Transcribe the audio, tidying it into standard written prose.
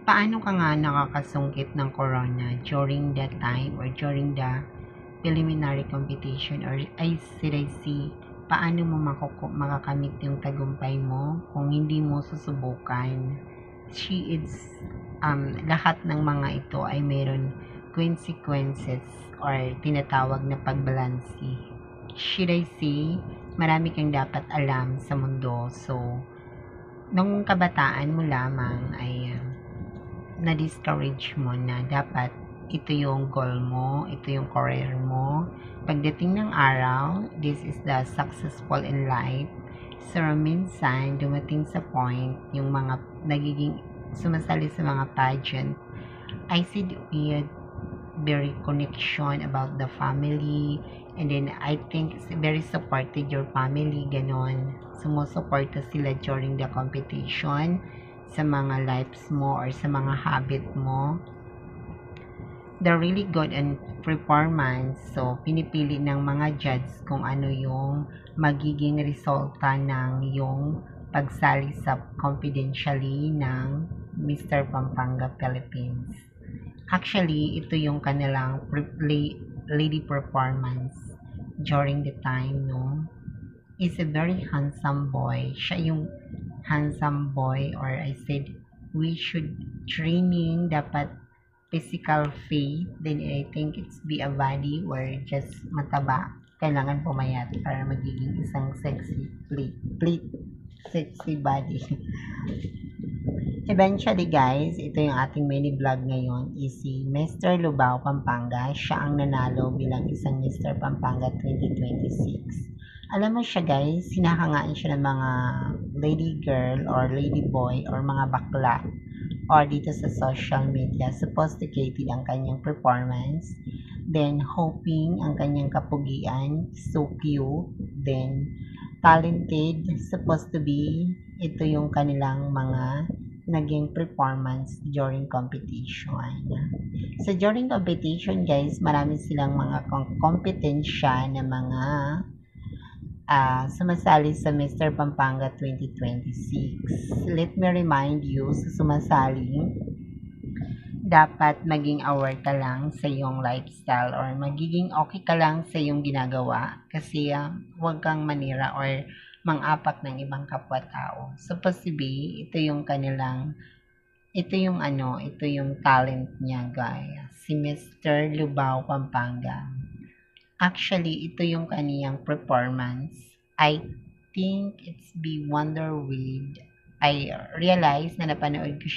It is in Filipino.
Paano ka nga nakakasungkit ng corona during that time or during the preliminary competition, or should I say, paano mo makakamit yung tagumpay mo kung hindi mo susubukan? Lahat ng mga ito ay mayroon consequences or tinatawag na pagbalansi. Should I say, marami kang dapat alam sa mundo. So, nung kabataan mo lamang ay na-discourage mo na dapat ito yung goal mo, ito yung career mo. Pagdating ng araw, this is the successful in life. So, minsan, dumating sa point, yung mga nagiging sumasali sa mga pageant, I see with very connection about the family, and then I think it's very supported your family, ganon. Sumusuporta sila during the competition sa mga lives mo or sa mga habit mo. They're really good in performance. So, pinipili ng mga judge kung ano yung magiging resulta ng yung pagsali sa confidentially ng Mr. Pampanga Philippines. Actually, ito yung kanilang lady performance during the time, no? Is a very handsome boy. Siya yung handsome boy, or I said, we should training, dapat physical fit, then I think it's be a body or just mataba. Kailangan pumayat para magiging isang sexy sexy body. Eventually guys, ito yung ating mini vlog ngayon is si Mr. Lubao Pampanga. Siya ang nanalo bilang isang Mr. Pampanga 2026. Alam mo siya guys, hinahangaan siya ng mga lady girl or lady boy or mga bakla or dito sa social media. Sophisticated ang kanyang performance. Then hoping ang kanyang kapugian, so cute. Then talented, supposed to be. Ito yung kanilang mga naging performance during competition. So during competition guys, marami silang mga kompetensya na mga sumasali sa Mr. Pampanga 2026. Let me remind you, sa sumasali, dapat maging aware ka lang sa iyong lifestyle or magiging okay ka lang sa iyong ginagawa kasi huwag kang manira or mang-apak ng ibang kapwa-tao. Supposed to be, ito yung talent niya guys. Si Mr. Lubao Pampanga. Actually, ito yung kaniyang performance. I think it's be Wonder With. I realize na napanood ko